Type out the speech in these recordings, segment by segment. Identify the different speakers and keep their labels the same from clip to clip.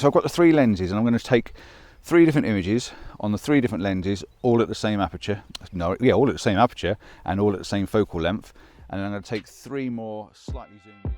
Speaker 1: So I've got the 3 lenses, and I'm going to take 3 different images on the 3 different lenses, all at the same aperture. No, yeah, all at the same aperture and all at the same focal length. And then I'm going to take 3 more slightly zoomed in.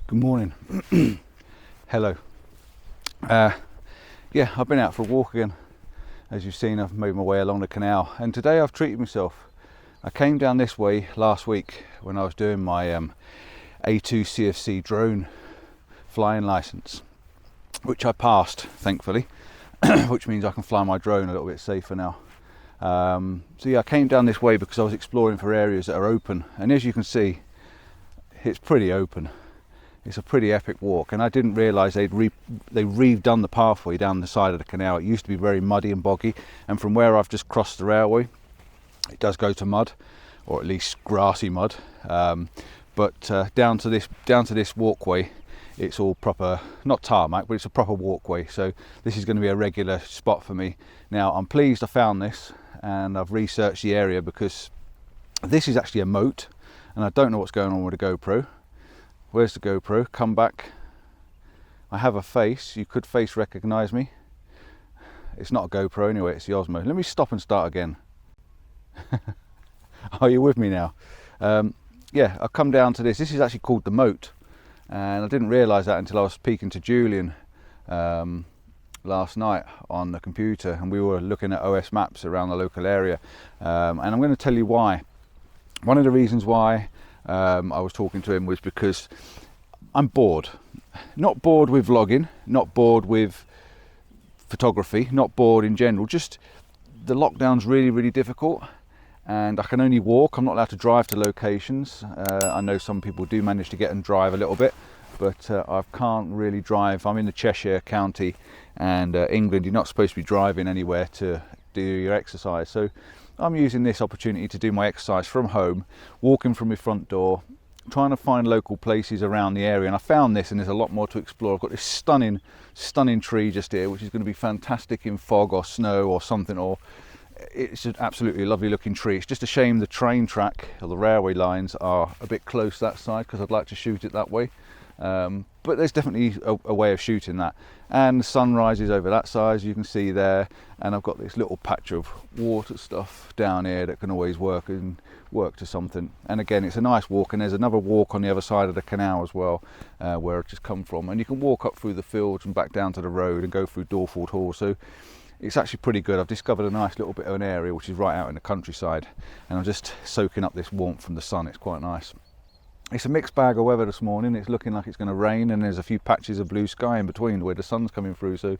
Speaker 1: Good morning. Hello. Yeah, I've been out for a walk again. As you've seen, I've made my way along the canal, and today I've treated myself. I came down this way last week when I was doing my A2 CFC drone flying license, which I passed, thankfully, which means I can fly my drone a little bit safer now. So yeah, I came down this way because I was exploring for areas that are open, and as you can see, it's pretty open. It's a pretty epic walk, and I didn't realise they redone the pathway down the side of the canal. It used to be very muddy and boggy, and from where I've just crossed the railway, it does go to mud, or at least grassy mud. But down to this walkway, it's all proper, not tarmac, but it's a proper walkway. So this is going to be a regular spot for me. Now I'm pleased I found this, and I've researched the area because this is actually a moat, and I don't know what's going on with the GoPro. Where's the GoPro? Come back. I have a face. You could face recognize me. It's not a GoPro anyway, it's the Osmo. Let me stop and start again. Are you with me now? Yeah, I've come down to this. This is actually called the moat, and I didn't realise that until I was speaking to Julian last night on the computer, and we were looking at OS maps around the local area, and I'm going to tell you why. One of the reasons why I was talking to him was because I'm bored. Not bored with vlogging, not bored with photography, not bored in general, just the lockdown's really difficult, and I can only walk. I'm not allowed to drive to locations. I know some people do manage to get and drive a little bit, but I can't really drive. I'm in the Cheshire county, and England, you're not supposed to be driving anywhere to do your exercise. So I'm using this opportunity to do my exercise from home, walking from my front door, trying to find local places around the area. And I found this, and there's a lot more to explore. I've got this stunning tree just here, which is going to be fantastic in fog or snow or something, or it's an absolutely lovely looking tree. It's just a shame the train track or the railway lines are a bit close that side, because I'd like to shoot it that way. But there's definitely a way of shooting that. And the sun rises over that side, as you can see there, and I've got this little patch of water stuff down here that can always work to something. And again, it's a nice walk, and there's another walk on the other side of the canal as well, where I've just come from, and you can walk up through the fields and back down to the road and go through Dorford Hall. So it's actually pretty good. I've discovered a nice little bit of an area which is right out in the countryside, and I'm just soaking up this warmth from the sun. It's quite nice. It's a mixed bag of weather this morning. It's looking like it's going to rain, and there's a few patches of blue sky in between where the sun's coming through, so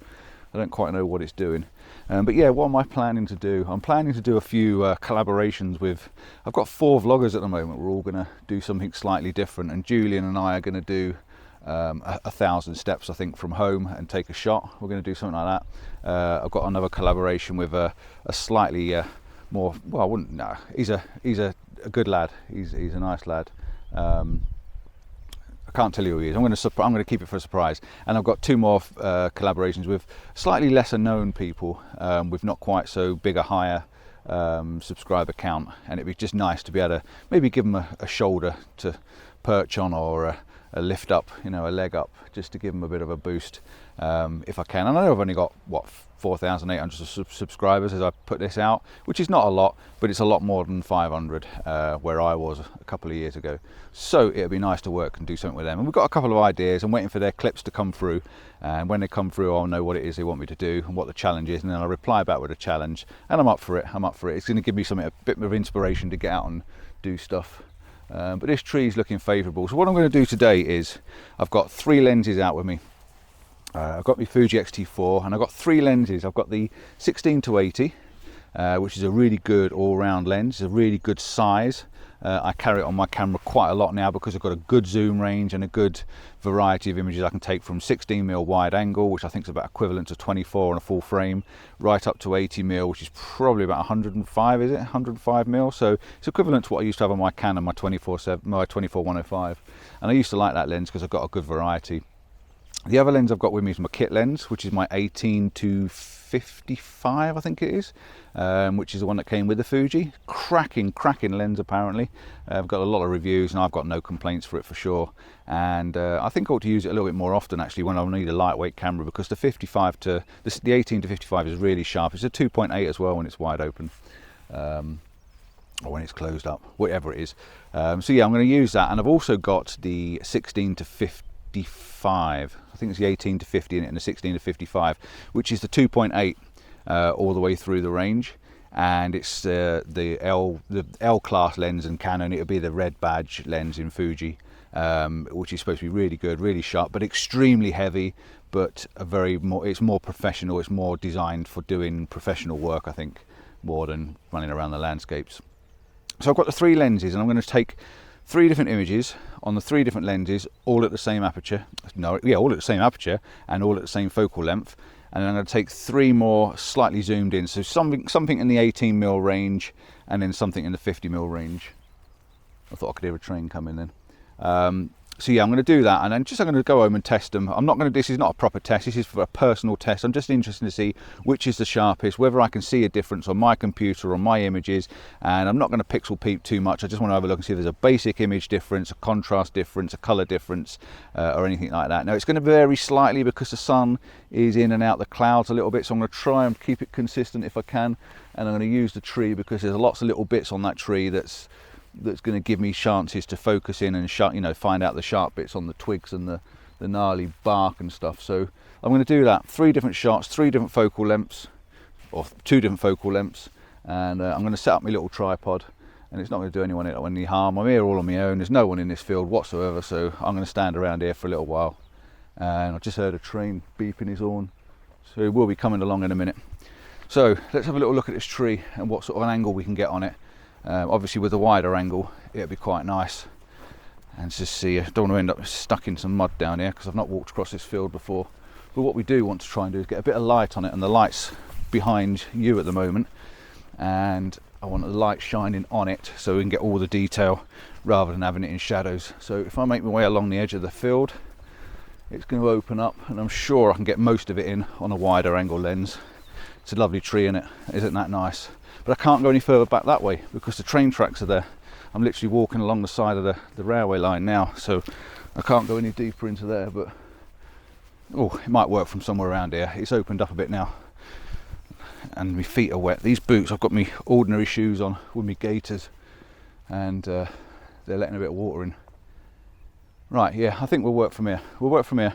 Speaker 1: I don't quite know what it's doing. But yeah, what am I planning to do? I'm planning to do a few collaborations with, I've got 4 vloggers at the moment. We're all going to do something slightly different, and Julian and I are going to do 1,000 steps, I think, from home and take a shot. We're going to do something like that. I've got another collaboration with a slightly more, well, I wouldn't, no, he's a good lad. He's a nice lad. I can't tell you who he is. I'm going to keep it for a surprise. And I've got 2 more collaborations with slightly lesser known people, with not quite so big a higher subscriber count, and it'd be just nice to be able to maybe give them a shoulder to perch on, or a lift up, you know, a leg up, just to give them a bit of a boost, if I can. And I know I've only got, what, 4,800 subscribers as I put this out, which is not a lot, but it's a lot more than 500 where I was a couple of years ago. So it'd be nice to work and do something with them. And we've got a couple of ideas. I'm waiting for their clips to come through, and when they come through, I'll know what it is they want me to do and what the challenge is, and then I'll reply back with a challenge, and I'm up for it. It's going to give me something, a bit of inspiration to get out and do stuff. But this tree is looking favourable. So what I'm going to do today is, I've got 3 lenses out with me. I've got my Fuji X-T4, and I've got 3 lenses. I've got the 16-80, which is a really good all-round lens. It's a really good size. I carry it on my camera quite a lot now because I've got a good zoom range and a good variety of images I can take, from 16mm wide angle, which I think is about equivalent to 24 on a full frame, right up to 80mm, which is probably about 105, is it? 105mm. So it's equivalent to what I used to have on my Canon, my 24-105. And I used to like that lens because I've got a good variety. The other lens I've got with me is my kit lens, which is my 18-55, I think it is, which is the one that came with the Fuji. Cracking lens, apparently. I've got a lot of reviews, and I've got no complaints for it, for sure. And I think I ought to use it a little bit more often, actually, when I need a lightweight camera, because the 18-55 is really sharp. It's a 2.8 as well when it's wide open, or when it's closed up, whatever it is. So yeah, I'm going to use that. And I've also got the 16-55. I think it's the 18-50 in it, and the 16-55, which is the 2.8 all the way through the range, and it's the L class lens in Canon. It would be the red badge lens in Fuji, which is supposed to be really good, really sharp, but extremely heavy. But it's more professional. It's more designed for doing professional work, I think, more than running around the landscapes. So I've got the 3 lenses, and I'm going to take 3 different images on the 3 different lenses, all at the same aperture. All at the same aperture and all at the same focal length. And then I'm going to take 3 more slightly zoomed in, so something in the 18mm range, and then something in the 50mm range. I thought I could hear a train coming then. So yeah, I'm going to do that, and then I'm going to go home and test them. This is not a proper test, this is for a personal test. I'm just interested to see which is the sharpest, whether I can see a difference on my computer or my images, and I'm not going to pixel peep too much. I just want to have a look and see if there's a basic image difference, a contrast difference, a colour difference, or anything like that. Now, it's going to vary slightly because the sun is in and out the clouds a little bit, so I'm going to try and keep it consistent if I can, and I'm going to use the tree because there's lots of little bits on that tree that's going to give me chances to focus in and find out the sharp bits on the twigs and the gnarly bark and stuff. So I'm going to do that. 3 different shots, 3 different focal lengths, or 2 different focal lengths, and I'm going to set up my little tripod, and it's not going to do anyone any harm. I'm here all on my own. There's no one in this field whatsoever, so I'm going to stand around here for a little while. And I just heard a train beeping his horn, so he will be coming along in a minute. So let's have a little look at this tree and what sort of an angle we can get on it. Obviously with a wider angle it'd be quite nice, and just see, I don't want to end up stuck in some mud down here because I've not walked across this field before. But what we do want to try and do is get a bit of light on it, and the light's behind you at the moment, and I want the light shining on it so we can get all the detail rather than having it in shadows. So if I make my way along the edge of the field, it's going to open up, and I'm sure I can get most of it in on a wider angle lens. It's a lovely tree in it, isn't that nice? But I can't go any further back that way because the train tracks are there. I'm literally walking along the side of the railway line now, so I can't go any deeper into there, but oh, it might work from somewhere around here. It's opened up a bit now, and my feet are wet. These boots, I've got my ordinary shoes on with my gaiters, and they're letting a bit of water in. Right, yeah, I think we'll work from here.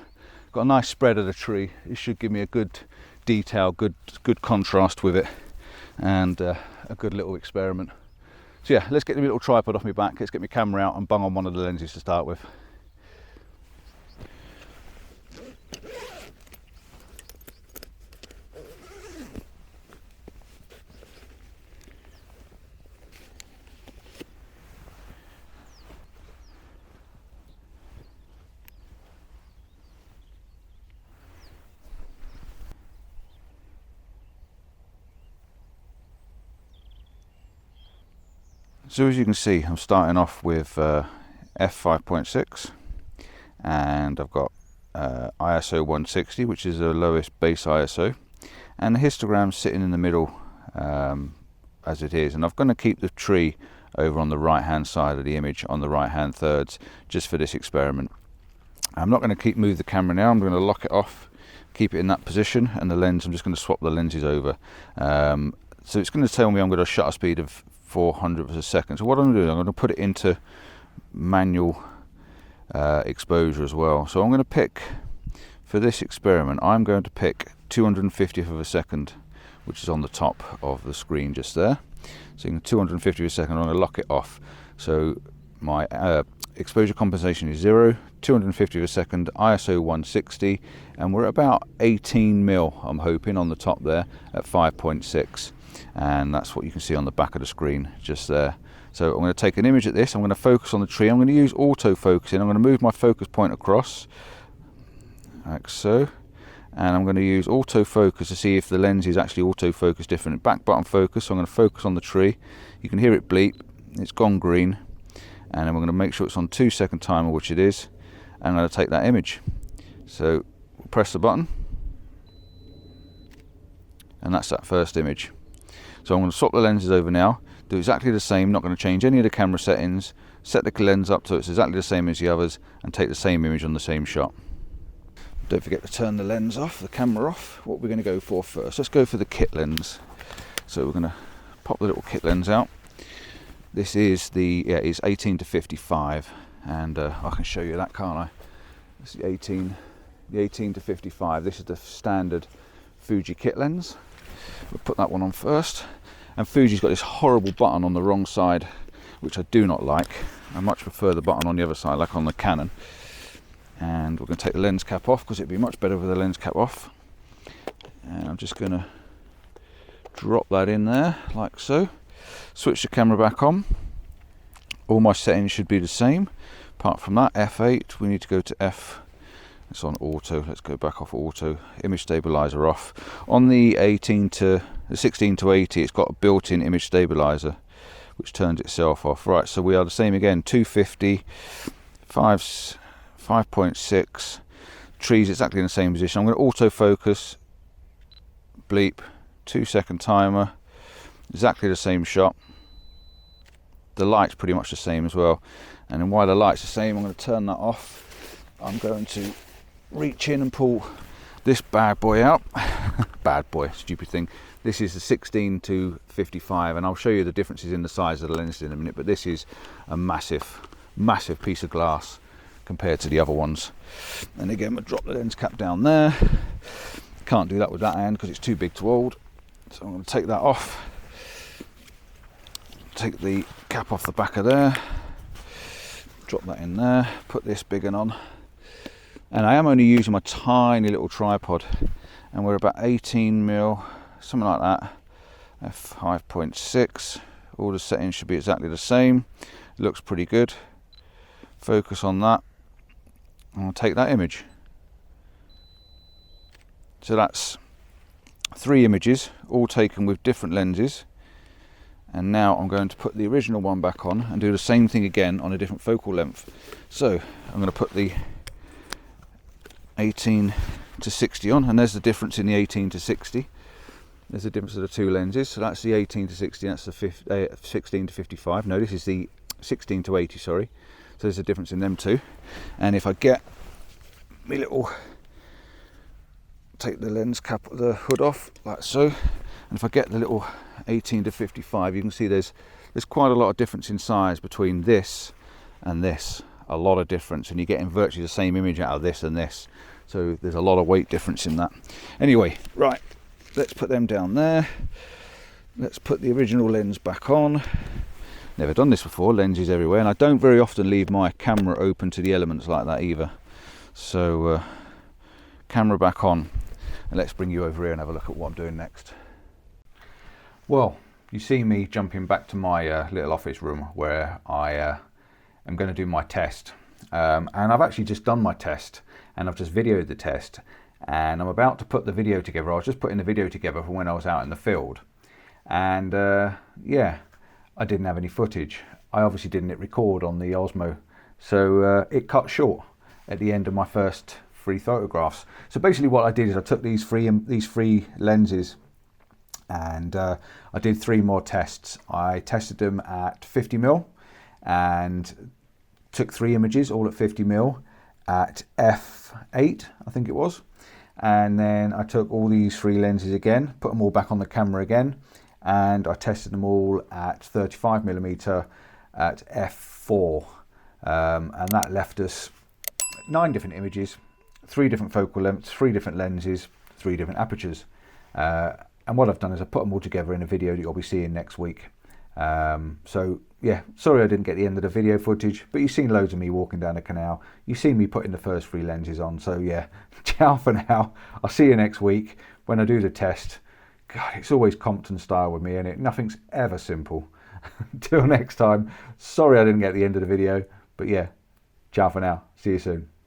Speaker 1: Got a nice spread of the tree. It should give me a good detail, good contrast with it, and a good little experiment. So yeah, let's get the little tripod off my back, let's get my camera out and bung on one of the lenses to start with. So as you can see, I'm starting off with f5.6, and I've got ISO 160, which is the lowest base ISO, and the histogram's sitting in the middle as it is, and I'm going to keep the tree over on the right hand side of the image, on the right hand thirds, just for this experiment. I'm not going to move the camera now. I'm going to lock it off, keep it in that position, and the lens, I'm just going to swap the lenses over. So it's going to tell me I'm got a shutter speed of 400th of a second. So what I'm doing, I'm going to put it into manual exposure as well. So I'm going to pick, for this experiment, I'm going to pick 250th of a second, which is on the top of the screen just there. So 250th of a second, I'm going to lock it off. So my exposure compensation is 0, 250th of a second, ISO 160, and we're at about 18 mil, I'm hoping, on the top there at 5.6. And that's what you can see on the back of the screen just there. So I'm going to take an image at this, I'm going to focus on the tree, I'm going to use auto-focusing, I'm going to move my focus point across, like so, and I'm going to use autofocus to see if the lens is actually autofocus different. Back button focus, so I'm going to focus on the tree, you can hear it bleep, it's gone green, and then we're going to make sure it's on 2-second timer, which it is, and I'm going to take that image. So we'll press the button, and that's that first image. So I'm going to swap the lenses over now, do exactly the same, not going to change any of the camera settings, set the lens up so it's exactly the same as the others, and take the same image on the same shot. Don't forget to turn the lens off, the camera off. What we're going to go for first, let's go for the kit lens. So we're going to pop the little kit lens out. This is it's 18 to 55, and I can show you that, can't I? It's the 18 to 55. This is the standard Fuji kit lens. We'll put that one on first. And Fuji's got this horrible button on the wrong side, which I do not like. I much prefer the button on the other side, like on the Canon. And we're going to take the lens cap off, because it'd be much better with the lens cap off. And I'm just going to drop that in there, like so. Switch the camera back on. All my settings should be the same. Apart from that, F8, we need to go to F. It's on auto. Let's go back off auto. Image stabilizer off. On the 16 to 80, it's got a built-in image stabilizer, which turns itself off. Right, so we are the same again. 250, 5.6. Trees exactly in the same position. I'm going to autofocus. Bleep. 2-second timer. Exactly the same shot. The light's pretty much the same as well. And then while the light's the same, I'm going to turn that off. I'm going to reach in and pull this bad boy out. Bad boy, stupid thing. This is the 16 to 55, and I'll show you the differences in the size of the lenses in a minute, but this is a massive piece of glass compared to the other ones. And again, we'll drop the lens cap down there. Can't do that with that hand because it's too big to hold. So I'm going to take that off. Take the cap off the back of there. Drop that in there. Put this big one on. And I am only using my tiny little tripod, and we're about 18 mil, something like that. F5.6. All the settings should be exactly the same. It looks pretty good. Focus on that, and I'll take that image. So that's 3 images, all taken with different lenses, And now I'm going to put the original one back on and do the same thing again on a different focal length. So I'm going to put the 18 to 60 on, and there's the difference in the 18 to 60. There's the difference of the two lenses. So that's the 18 to 60, that's the 16 to 55. No, this is the 16 to 80, sorry. So there's a difference in them two. And if I get my little, take the lens cap, the hood off, like so. And if I get the little 18 to 55, you can see there's quite a lot of difference in size between this and this. A lot of difference, and you're getting virtually the same image out of this and this. So there's a lot of weight difference in that. Anyway, right, let's put them down there. Let's put the original lens back on. Never done this before, lenses everywhere, and I don't very often leave my camera open to the elements like that either. So camera back on, and let's bring you over here and have a look at what I'm doing next. Well, you see me jumping back to my little office room where I am going to do my test, and I've actually just done my test, and I've just videoed the test, and I'm about to put the video together. I was just putting the video together from when I was out in the field, and yeah, I didn't have any footage. I obviously didn't hit record on the Osmo, so it cut short at the end of my first 3 photographs. So basically what I did is I took these three lenses, and I did 3 more tests. I tested them at 50mm and took 3 images all at 50mm at f8, I think it was. And then I took all these 3 lenses again, put them all back on the camera again, and I tested them all at 35mm at f4, and that left us 9 different images, 3 different focal lengths, 3 different lenses, 3 different apertures. And what I've done is I put them all together in a video that you'll be seeing next week. So yeah, sorry I didn't get the end of the video footage, but you've seen loads of me walking down the canal. You've seen me putting the first 3 lenses on. So yeah, ciao for now. I'll see you next week when I do the test. God, it's always Compton style with me, and nothing's ever simple. Until next time, sorry I didn't get the end of the video, but yeah, ciao for now. See you soon.